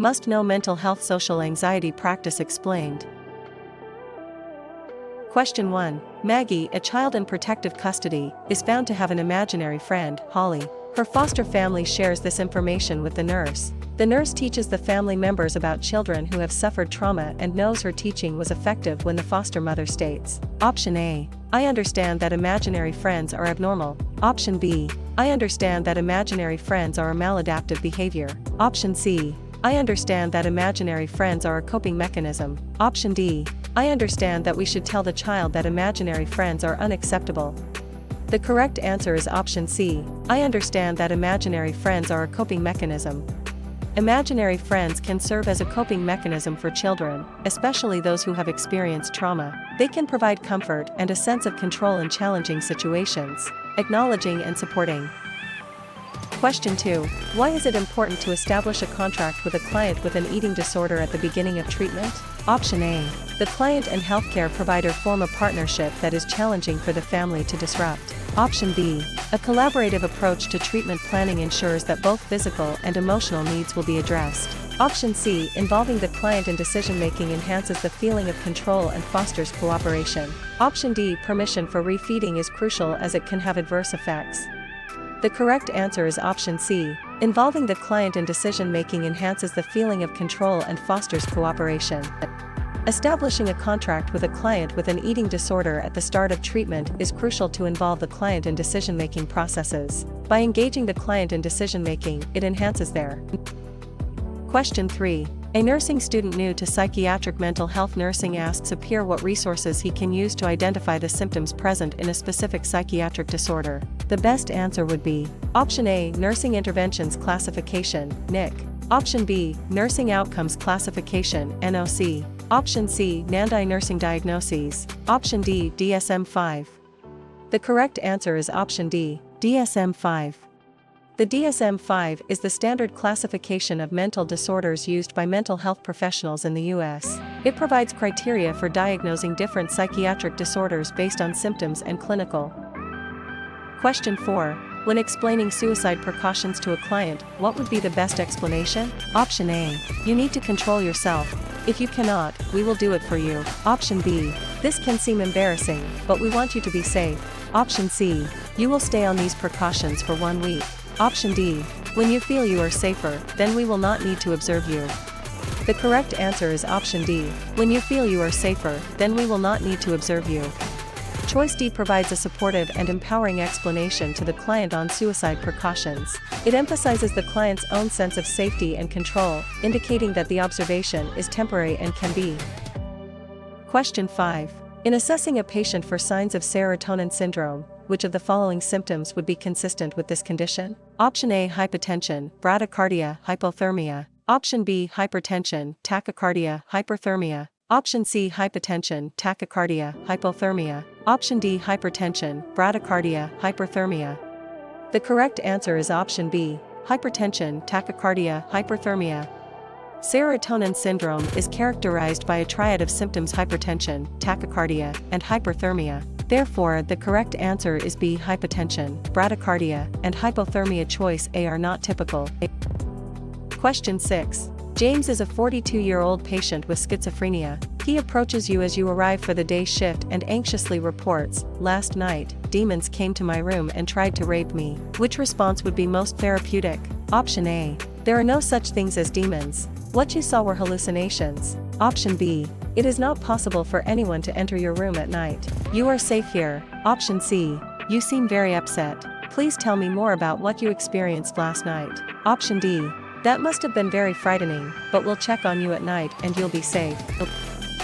Must know mental health social anxiety practice explained. Question 1. Maggie, a child in protective custody, is found to have an imaginary friend, Holly. Her foster family shares this information with the nurse. The nurse teaches the family members about children who have suffered trauma and knows her teaching was effective when the foster mother states. Option A. I understand that imaginary friends are abnormal. Option B. I understand that imaginary friends are a maladaptive behavior. Option C. I understand that imaginary friends are a coping mechanism. Option D. I understand that we should tell the child that imaginary friends are unacceptable. The correct answer is option C. I understand that imaginary friends are a coping mechanism. Imaginary friends can serve as a coping mechanism for children, especially those who have experienced trauma. They can provide comfort and a sense of control in challenging situations, acknowledging and supporting. Question 2. Why is it important to establish a contract with a client with an eating disorder at the beginning of treatment? Option A. The client and healthcare provider form a partnership that is challenging for the family to disrupt. Option B. A collaborative approach to treatment planning ensures that both physical and emotional needs will be addressed. Option C. Involving the client in decision-making enhances the feeling of control and fosters cooperation. Option D. Permission for refeeding is crucial as it can have adverse effects. The correct answer is option C. Involving the client in decision-making enhances the feeling of control and fosters cooperation. Establishing a contract with a client with an eating disorder at the start of treatment is crucial to involve the client in decision-making processes. By engaging the client in decision-making, it enhances their. Question 3. A nursing student new to psychiatric mental health nursing asks a peer what resources he can use to identify the symptoms present in a specific psychiatric disorder. The best answer would be Option A. Nursing Interventions Classification, NIC. Option B. Nursing Outcomes Classification, NOC. Option C. NANDI Nursing Diagnoses. Option D. DSM-5. The correct answer is option D, DSM-5. The DSM-5 is the standard classification of mental disorders used by mental health professionals in the U.S. It provides criteria for diagnosing different psychiatric disorders based on symptoms and clinical. Question 4. When explaining suicide precautions to a client, what would be the best explanation? Option A. You need to control yourself. If you cannot, we will do it for you. Option B. This can seem embarrassing, but we want you to be safe. Option C. You will stay on these precautions for 1 week. Option D. When you feel you are safer, then we will not need to observe you. The correct answer is option D. When you feel you are safer, then we will not need to observe you. Choice D provides a supportive and empowering explanation to the client on suicide precautions. It emphasizes the client's own sense of safety and control, indicating that the observation is temporary and can be. Question 5. In assessing a patient for signs of serotonin syndrome, which of the following symptoms would be consistent with this condition? Option A. Hypotension, bradycardia, hypothermia. Option B. Hypertension, tachycardia, hyperthermia. Option C. Hypotension, tachycardia, hypothermia. Option D. Hypertension, bradycardia, hyperthermia. The correct answer is option B. Hypertension, tachycardia, hyperthermia. Serotonin syndrome is characterized by a triad of symptoms: hypertension, tachycardia, and hyperthermia. Therefore, the correct answer is B. Hypotension, bradycardia, and hypothermia. Choice A are not typical. Question 6. James is a 42-year-old patient with schizophrenia. He approaches you as you arrive for the day shift and anxiously reports, "Last night, demons came to my room and tried to rape me." Which response would be most therapeutic? Option A. There are no such things as demons. What you saw were hallucinations. Option B. It is not possible for anyone to enter your room at night. You are safe here. Option C. You seem very upset. Please tell me more about what you experienced last night. Option D. That must have been very frightening, but we'll check on you at night and you'll be safe.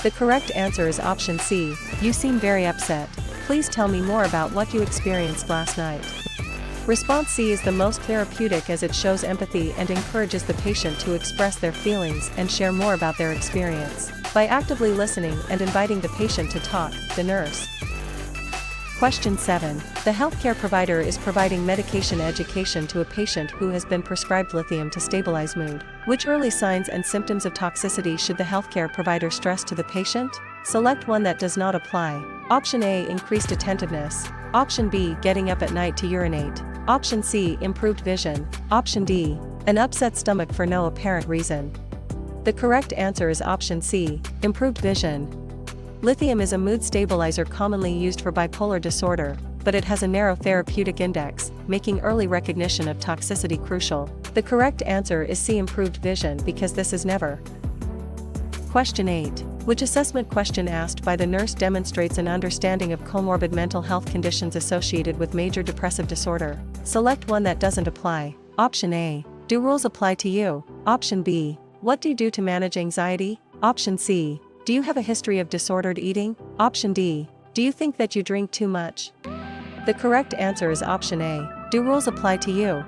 The correct answer is option C. You seem very upset. Please tell me more about what you experienced last night. Response C is the most therapeutic as it shows empathy and encourages the patient to express their feelings and share more about their experience. By actively listening and inviting the patient to talk, the nurse. Question 7. The healthcare provider is providing medication education to a patient who has been prescribed lithium to stabilize mood. Which early signs and symptoms of toxicity should the healthcare provider stress to the patient? Select one that does not apply. Option A. Increased attentiveness. Option B. Getting up at night to urinate. Option C. Improved vision. Option D. An upset stomach for no apparent reason. The correct answer is option C, improved vision. Lithium is a mood stabilizer commonly used for bipolar disorder, but it has a narrow therapeutic index, making early recognition of toxicity crucial. The correct answer is C, improved vision, because this is never. Question 8. Which assessment question asked by the nurse demonstrates an understanding of comorbid mental health conditions associated with major depressive disorder? Select one that doesn't apply. Option A. Do rules apply to you? Option B. What do you do to manage anxiety? Option C. Do you have a history of disordered eating? Option D. Do you think that you drink too much? The correct answer is option A. Do rules apply to you?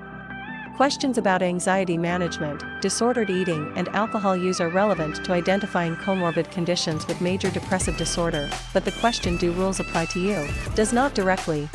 Questions about anxiety management, disordered eating, and alcohol use are relevant to identifying comorbid conditions with major depressive disorder, but the question "Do rules apply to you?" does not directly.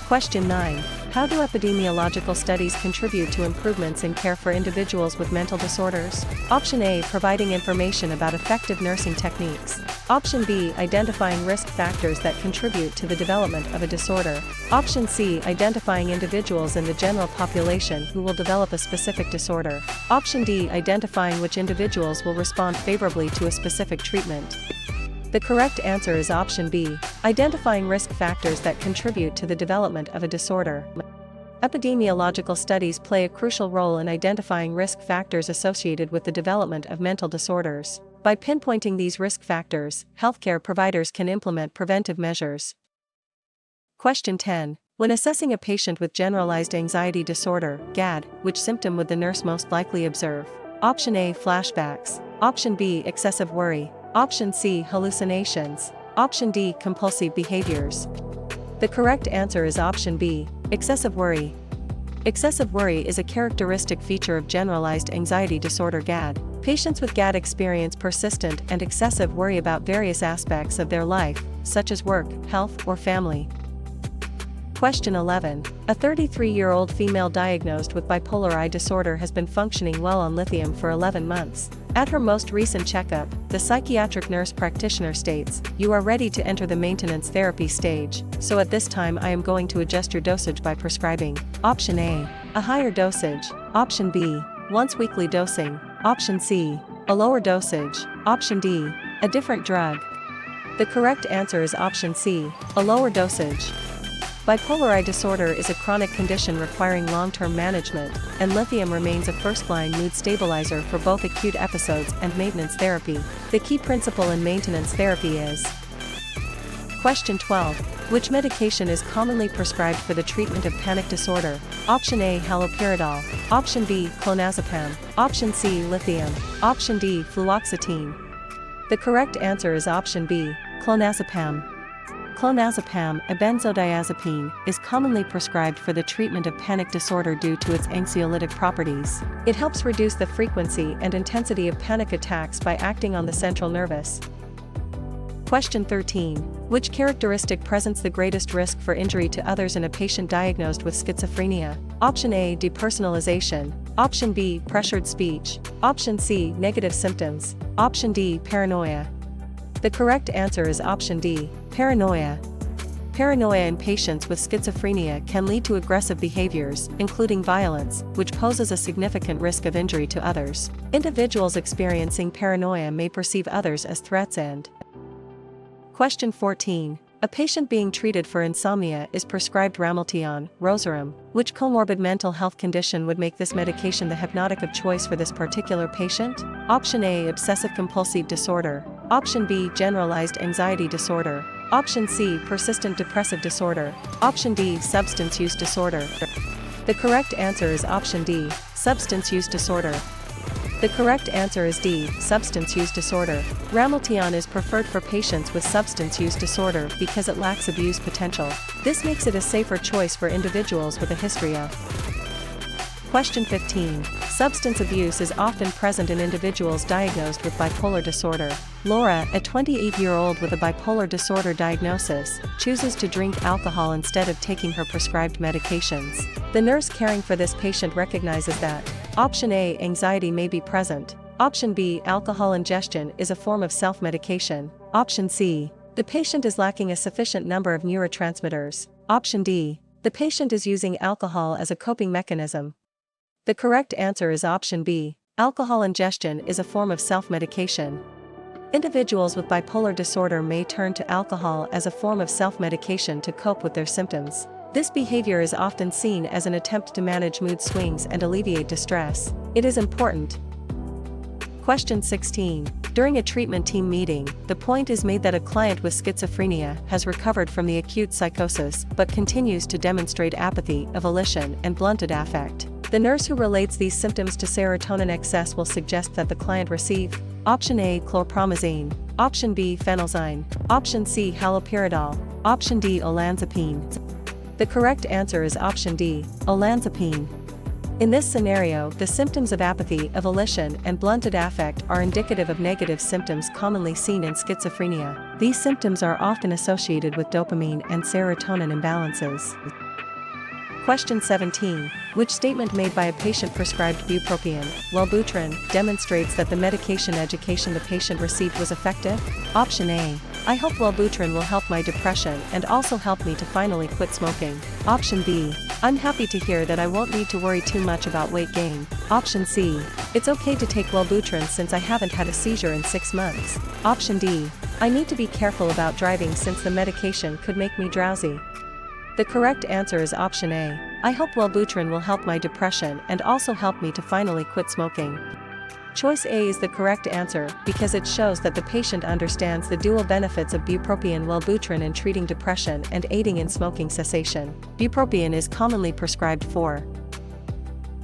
Question 9. How do epidemiological studies contribute to improvements in care for individuals with mental disorders? Option A. Providing information about effective nursing techniques. Option B. Identifying risk factors that contribute to the development of a disorder. Option C. Identifying individuals in the general population who will develop a specific disorder. Option D. Identifying which individuals will respond favorably to a specific treatment. The correct answer is option B, identifying risk factors that contribute to the development of a disorder. Epidemiological studies play a crucial role in identifying risk factors associated with the development of mental disorders. By pinpointing these risk factors, healthcare providers can implement preventive measures. Question 10. When assessing a patient with generalized anxiety disorder, GAD, which symptom would the nurse most likely observe? Option A. Flashbacks. Option B. Excessive worry. Option C. Hallucinations. Option D. Compulsive behaviors. The correct answer is option B, excessive worry. Excessive worry is a characteristic feature of generalized anxiety disorder GAD. Patients with GAD experience persistent and excessive worry about various aspects of their life, such as work, health, or family. Question 11. A 33-year-old female diagnosed with bipolar I disorder has been functioning well on lithium for 11 months. At her most recent checkup, the psychiatric nurse practitioner states, "You are ready to enter the maintenance therapy stage, so at this time I am going to adjust your dosage by prescribing." Option A. A higher dosage. Option B. Once weekly dosing. Option C. A lower dosage. Option D. A different drug. The correct answer is option C, a lower dosage. Bipolar I disorder is a chronic condition requiring long-term management, and lithium remains a first-line mood stabilizer for both acute episodes and maintenance therapy. The key principle in maintenance therapy is. Question 12. Which medication is commonly prescribed for the treatment of panic disorder? Option A. Haloperidol. Option B. Clonazepam. Option C. Lithium. Option D. Fluoxetine. The correct answer is option B. Clonazepam. Clonazepam, a benzodiazepine, is commonly prescribed for the treatment of panic disorder due to its anxiolytic properties. It helps reduce the frequency and intensity of panic attacks by acting on the central nervous. Question 13. Which characteristic presents the greatest risk for injury to others in a patient diagnosed with schizophrenia? Option A. Depersonalization. Option B. Pressured speech. Option C. Negative symptoms. Option D. Paranoia. The correct answer is option D, paranoia. Paranoia in patients with schizophrenia can lead to aggressive behaviors, including violence, which poses a significant risk of injury to others. Individuals experiencing paranoia may perceive others as threats and. Question 14. A patient being treated for insomnia is prescribed Ramelteon, Rosarum. Which comorbid mental health condition would make this medication the hypnotic of choice for this particular patient? Option A. Obsessive-compulsive disorder. Option B. Generalized anxiety disorder. Option C. Persistent depressive disorder. Option D. Substance use disorder. The correct answer is option D. Substance use disorder. The correct answer is D. Substance use disorder. Ramelteon is preferred for patients with substance use disorder because it lacks abuse potential. This makes it a safer choice for individuals with a history of. Question 15. Substance abuse is often present in individuals diagnosed with bipolar disorder. Laura, a 28-year-old with a bipolar disorder diagnosis, chooses to drink alcohol instead of taking her prescribed medications. The nurse caring for this patient recognizes that. Option A. Anxiety may be present. Option B. Alcohol ingestion is a form of self-medication. Option C. The patient is lacking a sufficient number of neurotransmitters. Option D. The patient is using alcohol as a coping mechanism. The correct answer is option B. Alcohol ingestion is a form of self-medication. Individuals with bipolar disorder may turn to alcohol as a form of self-medication to cope with their symptoms. This behavior is often seen as an attempt to manage mood swings and alleviate distress. It is important. Question 16. During a treatment team meeting, the point is made that a client with schizophrenia has recovered from the acute psychosis but continues to demonstrate apathy, volition, and blunted affect. The nurse who relates these symptoms to serotonin excess will suggest that the client receive option A, chlorpromazine, option B, phenelzine, option C, haloperidol, option D, olanzapine. The correct answer is option D, olanzapine. In this scenario, the symptoms of apathy, volition, and blunted affect are indicative of negative symptoms commonly seen in schizophrenia. These symptoms are often associated with dopamine and serotonin imbalances. Question 17. Which statement made by a patient prescribed bupropion, Wellbutrin, demonstrates that the medication education the patient received was effective? Option A. I hope Wellbutrin will help my depression and also help me to finally quit smoking. Option B. I'm happy to hear that I won't need to worry too much about weight gain. Option C. It's okay to take Wellbutrin since I haven't had a seizure in 6 months. Option D. I need to be careful about driving since the medication could make me drowsy. The correct answer is option A. I hope Wellbutrin will help my depression and also help me to finally quit smoking. Choice A is the correct answer because it shows that the patient understands the dual benefits of bupropion Wellbutrin in treating depression and aiding in smoking cessation. Bupropion is commonly prescribed for.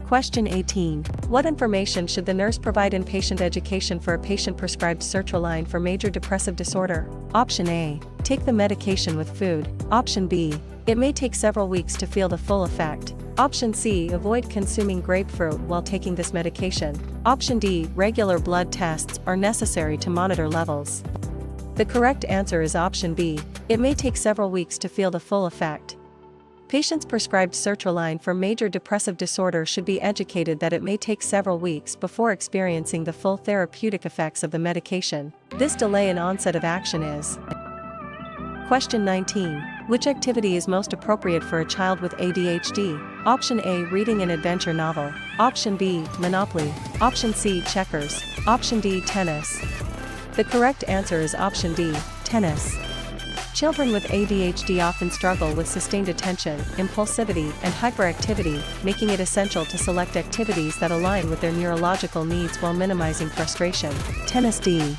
Question 18. What information should the nurse provide in patient education for a patient prescribed sertraline for major depressive disorder? Option A. Take the medication with food. Option B. It may take several weeks to feel the full effect. Option C. Avoid consuming grapefruit while taking this medication. Option D. Regular blood tests are necessary to monitor levels. The correct answer is option B. It may take several weeks to feel the full effect. Patients prescribed sertraline for major depressive disorder should be educated that it may take several weeks before experiencing the full therapeutic effects of the medication. This delay in onset of action is. Question 19. Which activity is most appropriate for a child with ADHD? Option A. Reading an adventure novel. Option B. Monopoly. Option C. Checkers. Option D. Tennis. The correct answer is option D. Tennis. Children with ADHD often struggle with sustained attention, impulsivity, and hyperactivity, making it essential to select activities that align with their neurological needs while minimizing frustration. Tennis D.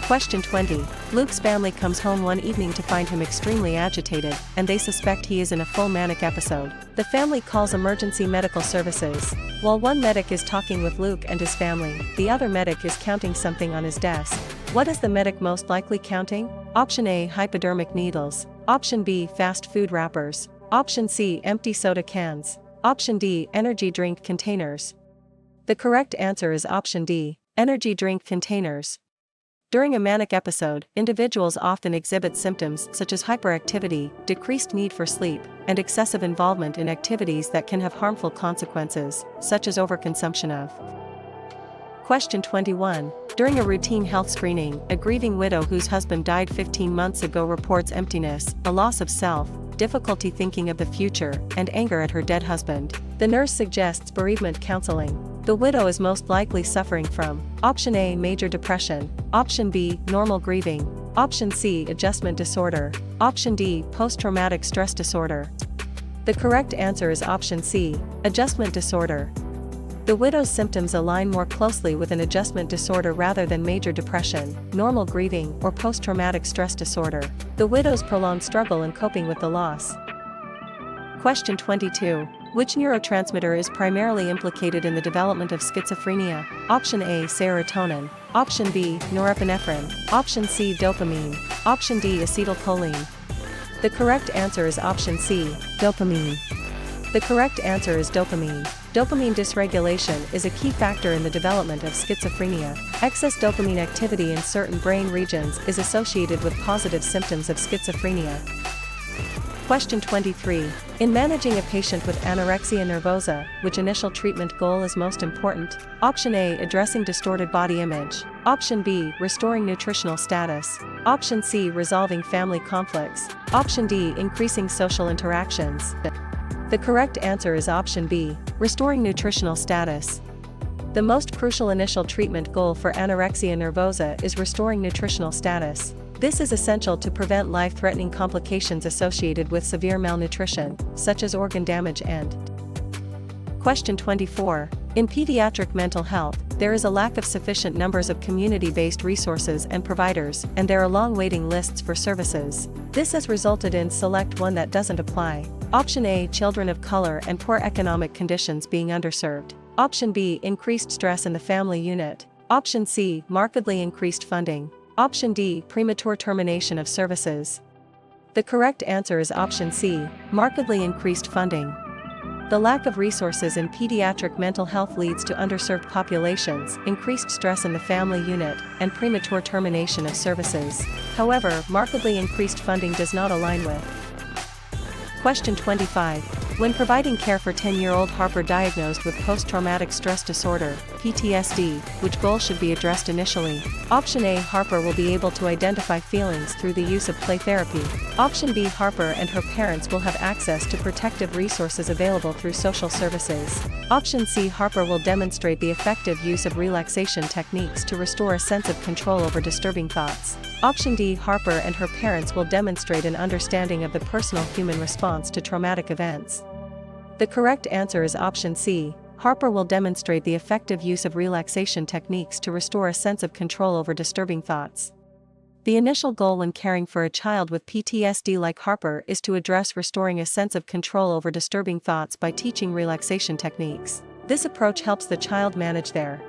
Question 20. Luke's family comes home one evening to find him extremely agitated, and they suspect he is in a full manic episode. The family calls emergency medical services. While one medic is talking with Luke and his family, the other medic is counting something on his desk. What is the medic most likely counting? Option A. Hypodermic needles. Option B. Fast food wrappers. Option C. Empty soda cans. Option D. Energy drink containers. The correct answer is option D. Energy drink containers. During a manic episode, individuals often exhibit symptoms such as hyperactivity, decreased need for sleep, and excessive involvement in activities that can have harmful consequences, such as overconsumption of. Question 21. During a routine health screening, a grieving widow whose husband died 15 months ago reports emptiness, a loss of self, difficulty thinking of the future, and anger at her dead husband. The nurse suggests bereavement counseling. The widow is most likely suffering from option A. Major depression, option B. Normal grieving, option C. Adjustment disorder, option D. Post-traumatic stress disorder. The correct answer is option C. Adjustment disorder. The widow's symptoms align more closely with an adjustment disorder rather than major depression, normal grieving, or post-traumatic stress disorder. The widow's prolonged struggle in coping with the loss. Question 22. Which neurotransmitter is primarily implicated in the development of schizophrenia? Option A. Serotonin. Option B. Norepinephrine. Option C. Dopamine. Option D. Acetylcholine. The correct answer is option C. Dopamine. The correct answer is dopamine. Dopamine dysregulation is a key factor in the development of schizophrenia. Excess dopamine activity in certain brain regions is associated with positive symptoms of schizophrenia. Question 23. In managing a patient with anorexia nervosa, which initial treatment goal is most important? Option A. Addressing distorted body image. Option B. Restoring nutritional status. Option C. Resolving family conflicts. Option D. Increasing social interactions. The correct answer is option B. Restoring nutritional status. The most crucial initial treatment goal for anorexia nervosa is restoring nutritional status. This is essential to prevent life-threatening complications associated with severe malnutrition, such as organ damage and. Question 24. In pediatric mental health, there is a lack of sufficient numbers of community-based resources and providers, and there are long waiting lists for services. This has resulted in select one that doesn't apply. Option A, children of color and poor economic conditions being underserved. Option B, increased stress in the family unit. Option C, markedly increased funding. Option D, premature termination of services. The correct answer is option C, markedly increased funding. The lack of resources in pediatric mental health leads to underserved populations, increased stress in the family unit, and premature termination of services. However, markedly increased funding does not align with. Question 25. When providing care for 10-year-old Harper diagnosed with post-traumatic stress disorder, PTSD, which goal should be addressed initially? Option A, Harper will be able to identify feelings through the use of play therapy. Option B, Harper and her parents will have access to protective resources available through social services. Option C, Harper will demonstrate the effective use of relaxation techniques to restore a sense of control over disturbing thoughts. Option D, Harper and her parents will demonstrate an understanding of the personal human response to traumatic events. The correct answer is option C. Harper will demonstrate the effective use of relaxation techniques to restore a sense of control over disturbing thoughts. The initial goal when caring for a child with PTSD like Harper is to address restoring a sense of control over disturbing thoughts by teaching relaxation techniques. This approach helps the child manage their